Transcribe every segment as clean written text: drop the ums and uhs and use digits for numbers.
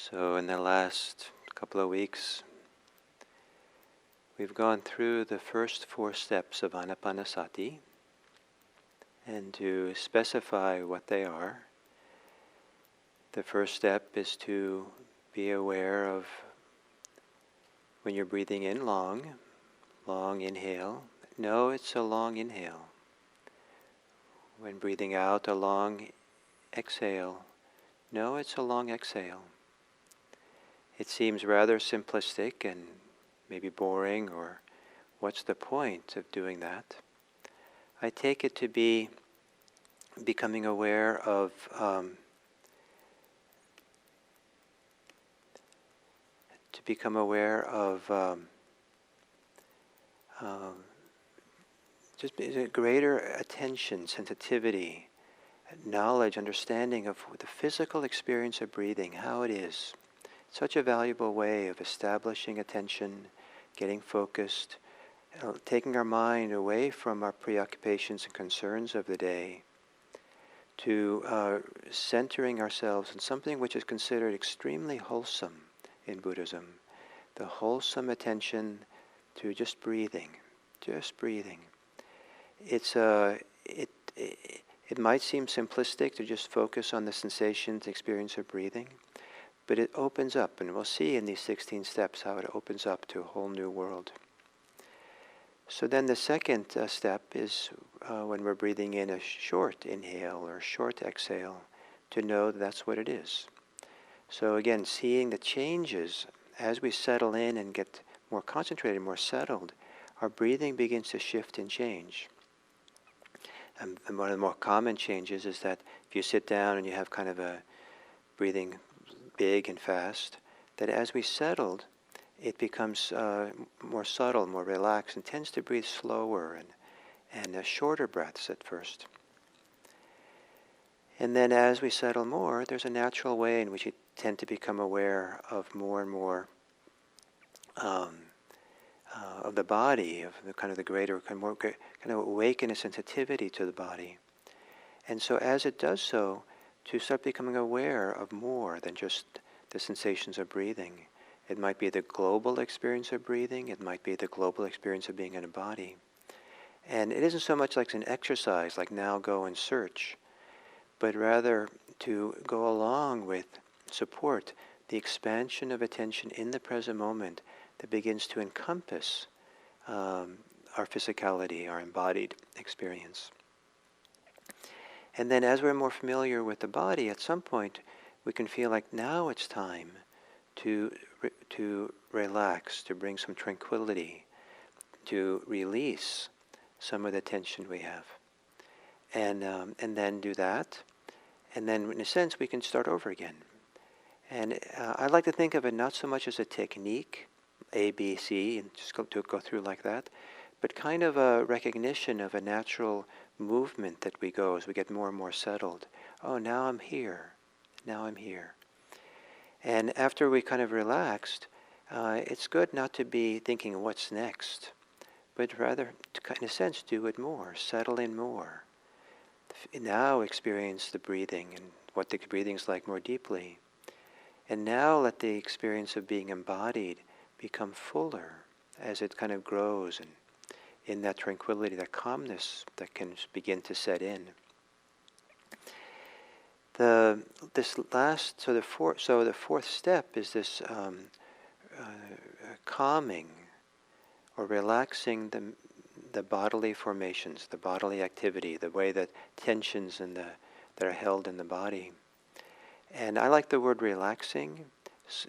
So in the last couple of weeks, we've gone through the first 4 steps of Anapanasati, and to specify what they are, the first step is to be aware of when you're breathing in long inhale, know it's a long inhale. When breathing out a long exhale, know it's a long exhale. It seems rather simplistic and maybe boring, or what's the point of doing that? I take it to be becoming aware of just a greater attention, sensitivity, knowledge, understanding of the physical experience of breathing, how it is. Such a valuable way of establishing attention, getting focused, taking our mind away from our preoccupations and concerns of the day, to centering ourselves in something which is considered extremely wholesome in Buddhism. The wholesome attention to just breathing, just breathing. It might seem simplistic to just focus on the sensations, the experience of breathing, but it opens up, and we'll see in these 16 steps how it opens up to a whole new world. So then the second step is when we're breathing in a short inhale or short exhale, to know that that's what it is. So again, seeing the changes as we settle in and get more concentrated, more settled, our breathing begins to shift and change. And one of the more common changes is that if you sit down and you have kind of a breathing big and fast, that as we settled, it becomes more subtle, more relaxed, and tends to breathe slower and shorter breaths at first. And then as we settle more, there's a natural way in which you tend to become aware of more and more of the body, of the kind of the greater, kind of awaken a sensitivity to the body. And so as it does so, to start becoming aware of more than just the sensations of breathing. It might be the global experience of breathing, it might be the global experience of being in a body. And it isn't so much like an exercise, like now go and search, but rather to go along with, support the expansion of attention in the present moment that begins to encompass our physicality, our embodied experience. And then as we're more familiar with the body, at some point we can feel like now it's time to relax, to bring some tranquility, to release some of the tension we have. And then do that. And then in a sense we can start over again. And I like to think of it not so much as a technique, A, B, C, and just go through like that, but kind of a recognition of a natural movement that we go as we get more and more settled. Oh, now I'm here. Now I'm here. And after we kind of relaxed, it's good not to be thinking what's next, but rather to, in a sense, do it more, settle in more. Now experience the breathing and what the breathing is like more deeply. And now let the experience of being embodied become fuller as it kind of grows, and in that tranquility, that calmness that can begin to set in. The fourth step is this calming or relaxing the bodily formations, the bodily activity, the way that tensions that are held in the body. And I like the word relaxing.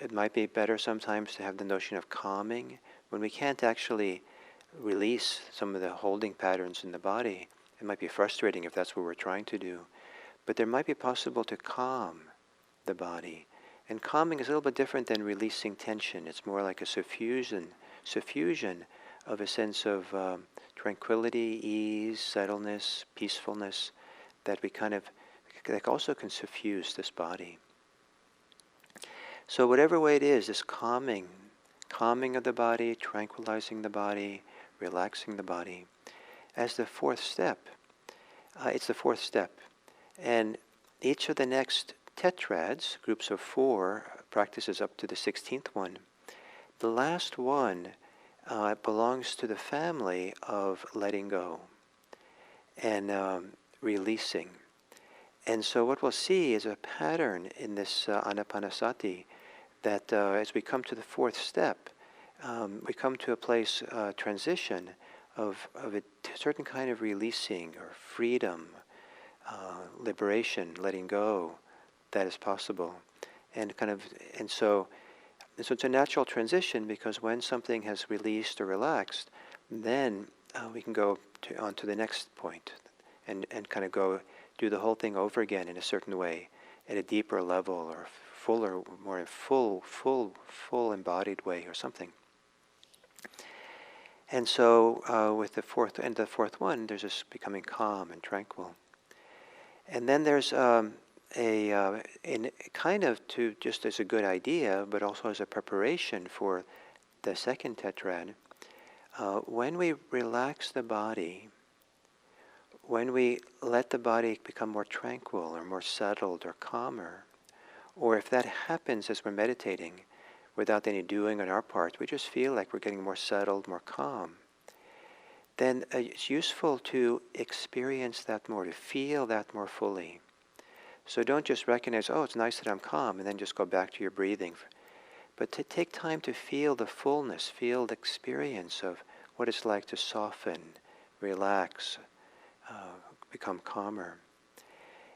It might be better sometimes to have the notion of calming. When we can't actually release some of the holding patterns in the body, it might be frustrating if that's what we're trying to do. But there might be possible to calm the body. And calming is a little bit different than releasing tension. It's more like a suffusion of a sense of tranquility, ease, settledness, peacefulness, that also can suffuse this body. So whatever way it is, this calming of the body, tranquilizing the body, relaxing the body, as the fourth step. It's the fourth step. And each of the next tetrads, groups of 4, practices up to the 16th one. The last one belongs to the family of letting go and releasing. And so what we'll see is a pattern in this anapanasati that as we come to the fourth step, we come to a place, transition of a certain kind of releasing or freedom, liberation, letting go, that is possible. And so it's a natural transition, because when something has released or relaxed, then we can go on to the next point and kind of go do the whole thing over again in a certain way, at a deeper level or fuller, more full embodied way or something. And so with the fourth one, there's this becoming calm and tranquil. And then there's in kind of to just as a good idea, but also as a preparation for the second tetrad, when we relax the body, when we let the body become more tranquil or more settled or calmer, or if that happens as we're meditating without any doing on our part, we just feel like we're getting more settled, more calm, then it's useful to experience that more, to feel that more fully. So don't just recognize, oh, it's nice that I'm calm, and then just go back to your breathing. But to take time to feel the fullness, feel the experience of what it's like to soften, relax, become calmer.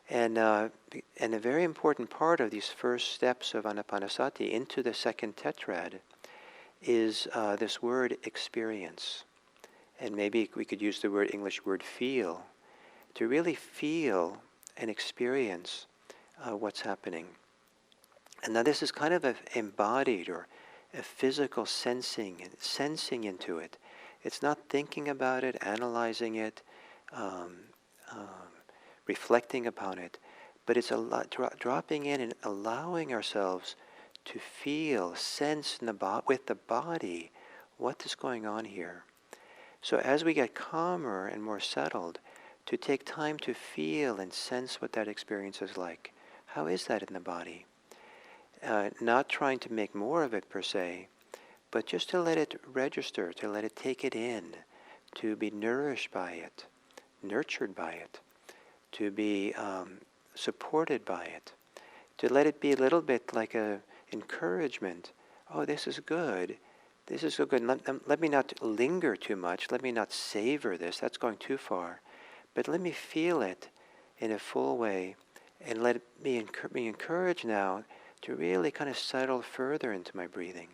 And a very important part of these first steps of anapanasati into the second tetrad is this word experience. And maybe we could use the English word feel, to really feel and experience what's happening. And now this is kind of an embodied or a physical sensing into it. It's not thinking about it, analyzing it, reflecting upon it, but it's dropping in and allowing ourselves to feel, sense with the body what is going on here. So as we get calmer and more settled, to take time to feel and sense what that experience is like. How is that in the body? Not trying to make more of it per se, but just to let it register, to let it take it in, to be nourished by it, nurtured by it, to be supported by it, to let it be a little bit like a encouragement. Oh, this is good. This is so good. Let me not linger too much. Let me not savor this. That's going too far. But let me feel it in a full way, and let me be encouraged now to really kind of settle further into my breathing.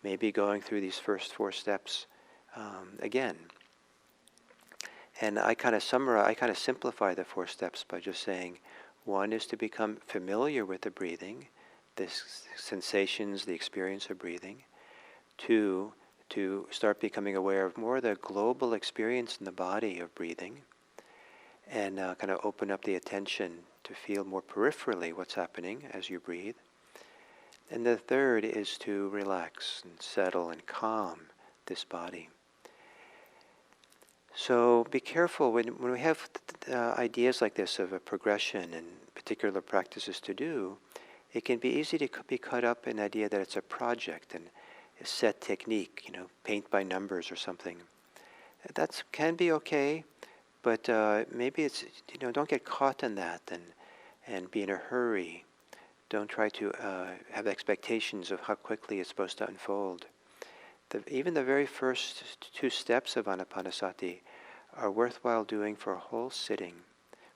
Maybe going through these first four steps again. And I kind of simplify the four steps by just saying, one is to become familiar with the breathing, the sensations, the experience of breathing. Two, to start becoming aware of more the global experience in the body of breathing, and kind of open up the attention to feel more peripherally what's happening as you breathe. And the third is to relax and settle and calm this body. So be careful when we have ideas like this of a progression and particular practices to do. It can be easy to be caught up in the idea that it's a project and a set technique, paint by numbers or something. That can be okay, but maybe it's, don't get caught in that and be in a hurry. Don't try to have expectations of how quickly it's supposed to unfold. Even the very first two steps of anapanasati are worthwhile doing for a whole sitting,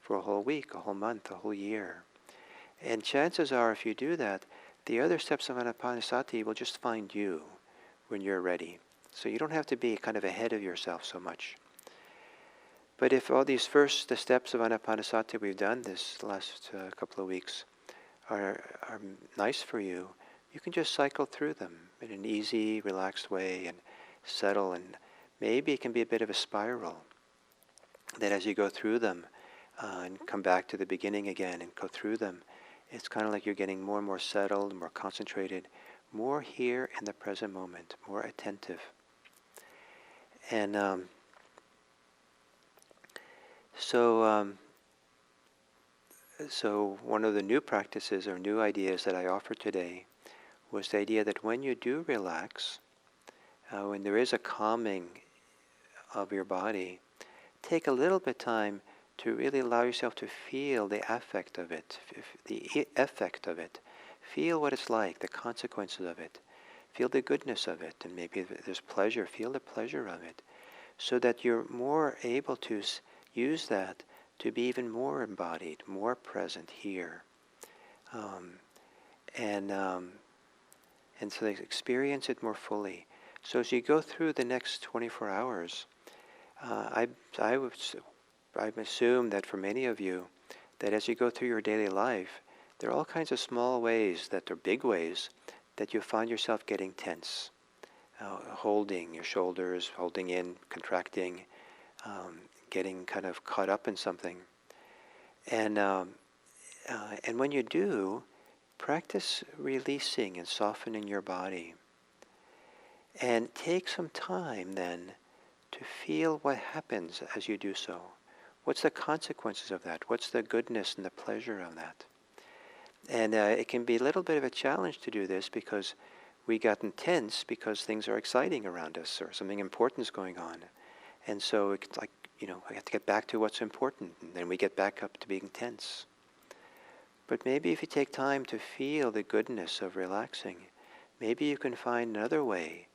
for a whole week, a whole month, a whole year. And chances are, if you do that, the other steps of anapanasati will just find you when you're ready. So you don't have to be kind of ahead of yourself so much. But if all these the steps of anapanasati we've done this last couple of weeks are nice for you, you can just cycle through them in an easy, relaxed way and settle. And maybe it can be a bit of a spiral, that as you go through them and come back to the beginning again and go through them, it's kind of like you're getting more and more settled, more concentrated, more here in the present moment, more attentive. And So one of the new practices or new ideas that I offered today was the idea that when you do relax, when there is a calming of your body, take a little bit of time to really allow yourself to feel the affect of it, the effect of it. Feel what it's like, the consequences of it. Feel the goodness of it, and maybe if there's pleasure, feel the pleasure of it, so that you're more able to use that to be even more embodied, more present here. Um, and, um, and so they experience it more fully. So as you go through the next 24 hours, I assume that for many of you, that as you go through your daily life, there are all kinds of small ways that are big ways that you find yourself getting tense, holding your shoulders, holding in, contracting, getting kind of caught up in something. And when you do, practice releasing and softening your body. And take some time then to feel what happens as you do so. What's the consequences of that? What's the goodness and the pleasure of that? And it can be a little bit of a challenge to do this because we got tense because things are exciting around us or something important is going on. And so it's like, we have to get back to what's important, and then we get back up to being tense. But maybe if you take time to feel the goodness of relaxing, maybe you can find another way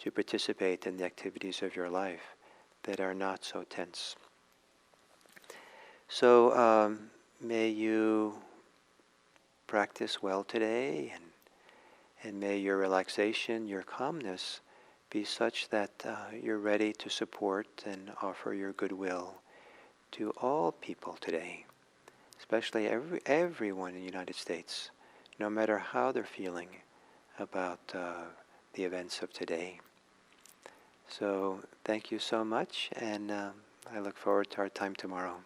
to participate in the activities of your life that are not so tense. So may you practice well today, and may your relaxation, your calmness be such that you're ready to support and offer your goodwill to all people today, especially everyone in the United States, no matter how they're feeling about the events of today. So thank you so much, and I look forward to our time tomorrow.